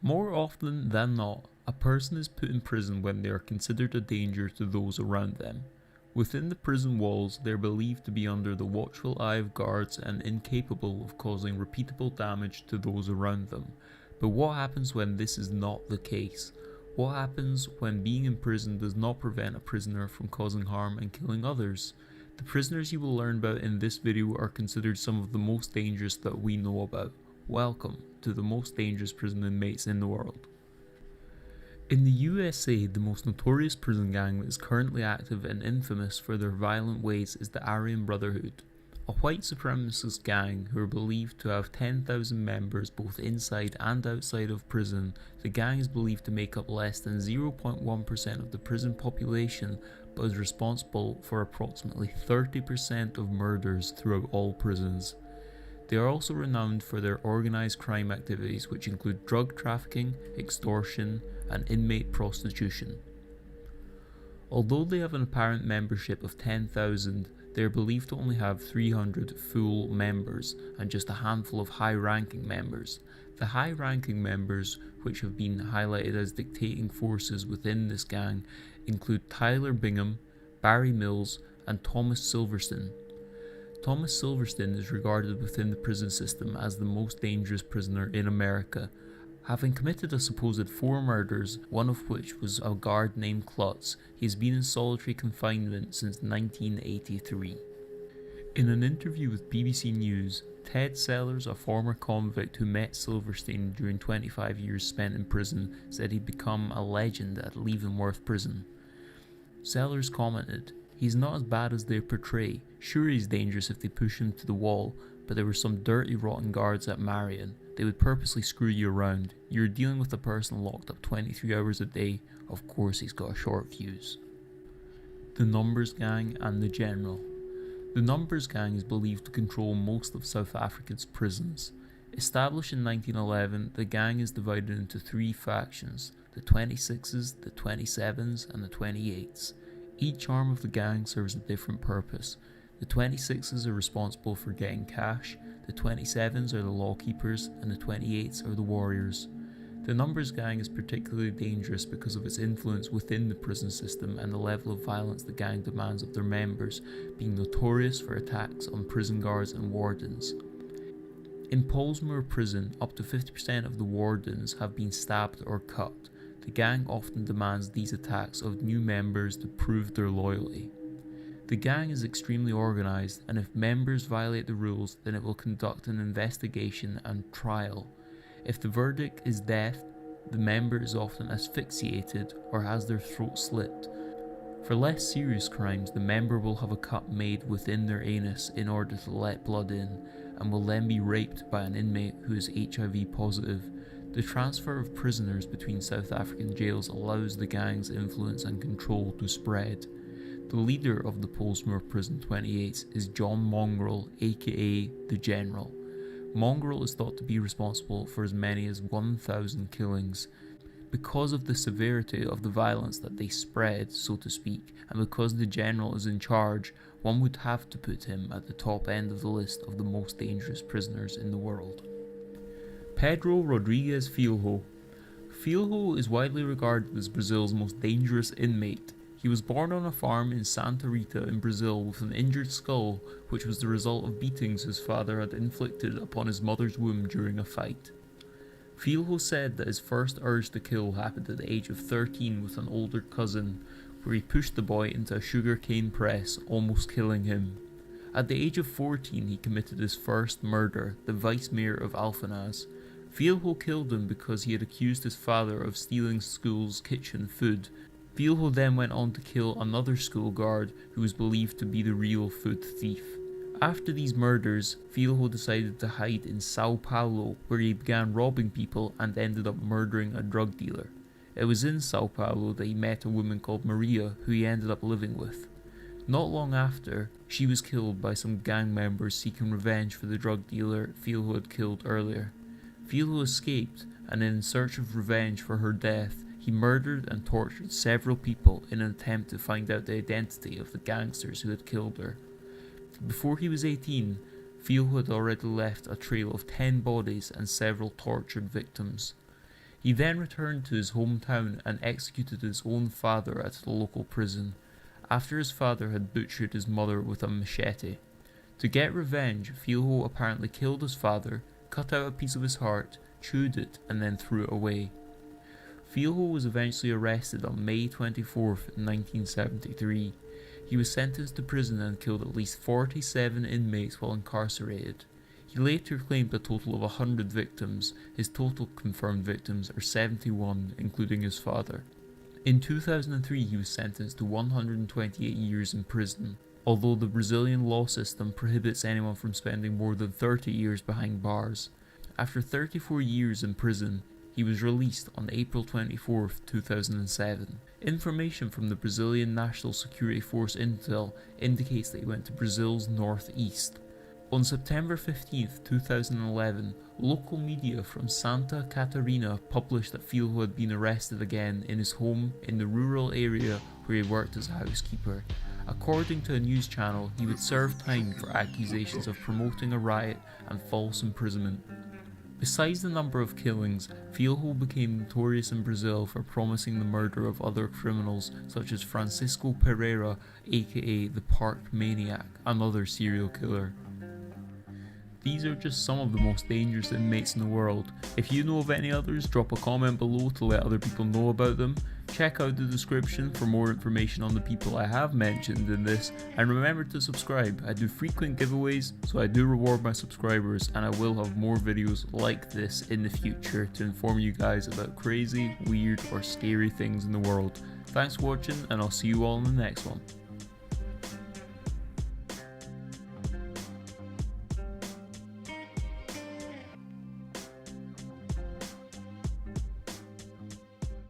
More often than not, a person is put in prison when they are considered a danger to those around them. Within the prison walls, they are believed to be under the watchful eye of guards and incapable of causing repeatable damage to those around them. But what happens when this is not the case? What happens when being in prison does not prevent a prisoner from causing harm and killing others? The prisoners you will learn about in this video are considered some of the most dangerous that we know about. Welcome to the most dangerous prison inmates in the world. In the USA, the most notorious prison gang that is currently active and infamous for their violent ways is the Aryan Brotherhood, a white supremacist gang who are believed to have 10,000 members both inside and outside of prison. The gang is believed to make up less than 0.1% of the prison population, but is responsible for approximately 30% of murders throughout all prisons. They are also renowned for their organised crime activities, which include drug trafficking, extortion, and inmate prostitution. Although they have an apparent membership of 10,000, they are believed to only have 300 full members and just a handful of high-ranking members. The high-ranking members, which have been highlighted as dictating forces within this gang, include Tyler Bingham, Barry Mills, and Thomas Silverstein. Thomas Silverstein is regarded within the prison system as the most dangerous prisoner in America, having committed a supposed 4 murders, one of which was a guard named Klutz. He has been in solitary confinement since 1983. In an interview with BBC News, Ted Sellers, a former convict who met Silverstein during 25 years spent in prison, said he'd become a legend at Leavenworth Prison. Sellers commented, "He's not as bad as they portray. Sure, he's dangerous if they push him to the wall, but there were some dirty, rotten guards at Marion. They would purposely screw you around. You're dealing with a person locked up 23 hours a day. Of course he's got a short fuse." The Numbers Gang and the General. The Numbers Gang is believed to control most of South Africa's prisons. Established in 1911, the gang is divided into 3 factions: the 26s, the 27s, and the 28s. Each arm of the gang serves a different purpose. The 26s are responsible for getting cash, the 27s are the lawkeepers, and the 28s are the warriors. The Numbers Gang is particularly dangerous because of its influence within the prison system and the level of violence the gang demands of their members, being notorious for attacks on prison guards and wardens. In Pollsmoor Prison, up to 50% of the wardens have been stabbed or cut. The gang often demands these attacks of new members to prove their loyalty. The gang is extremely organised, and if members violate the rules, then it will conduct an investigation and trial. If the verdict is death, the member is often asphyxiated or has their throat slit. For less serious crimes, the member will have a cut made within their anus in order to let blood in, and will then be raped by an inmate who is HIV positive. The transfer of prisoners between South African jails allows the gang's influence and control to spread. The leader of the Pollsmoor Prison 28s is John Mongrel, aka the General. Mongrel is thought to be responsible for as many as 1,000 killings. Because of the severity of the violence that they spread, so to speak, and because the General is in charge, one would have to put him at the top end of the list of the most dangerous prisoners in the world. Pedro Rodrigues Filho. Filho is widely regarded as Brazil's most dangerous inmate. He was born on a farm in Santa Rita in Brazil with an injured skull, which was the result of beatings his father had inflicted upon his mother's womb during a fight. Filho said that his first urge to kill happened at the age of 13 with an older cousin, where he pushed the boy into a sugarcane press, almost killing him. At the age of 14, he committed his first murder, the vice mayor of Alphenaz. Filho killed him because he had accused his father of stealing school's kitchen food. Filho then went on to kill another school guard who was believed to be the real food thief. After these murders, Filho decided to hide in Sao Paulo, where he began robbing people and ended up murdering a drug dealer. It was in Sao Paulo that he met a woman called Maria, who he ended up living with. Not long after, she was killed by some gang members seeking revenge for the drug dealer Filho had killed earlier. Filho escaped, and in search of revenge for her death, he murdered and tortured several people in an attempt to find out the identity of the gangsters who had killed her. Before he was 18, Filho had already left a trail of 10 bodies and several tortured victims. He then returned to his hometown and executed his own father at the local prison, after his father had butchered his mother with a machete. To get revenge, Filho apparently killed his father, cut out a piece of his heart, chewed it, and then threw it away. Filho was eventually arrested on May 24, 1973. He was sentenced to prison and killed at least 47 inmates while incarcerated. He later claimed a total of 100 victims. His total confirmed victims are 71, including his father. In 2003, he was sentenced to 128 years in prison, although the Brazilian law system prohibits anyone from spending more than 30 years behind bars. After 34 years in prison, he was released on April 24, 2007. Information from the Brazilian National Security Force Intel indicates that he went to Brazil's northeast. On September 15, 2011, local media from Santa Catarina published that Filho had been arrested again in his home in the rural area where he worked as a housekeeper. According to a news channel, he would serve time for accusations of promoting a riot and false imprisonment. Besides the number of killings, Filho became notorious in Brazil for promising the murder of other criminals such as Francisco Pereira, aka the Park Maniac, another serial killer. These are just some of the most dangerous inmates in the world. If you know of any others, drop a comment below to let other people know about them. Check out the description for more information on the people I have mentioned in this, and remember to subscribe. I do frequent giveaways, so I do reward my subscribers, and I will have more videos like this in the future to inform you guys about crazy, weird, or scary things in the world. Thanks for watching, and I'll see you all in the next one.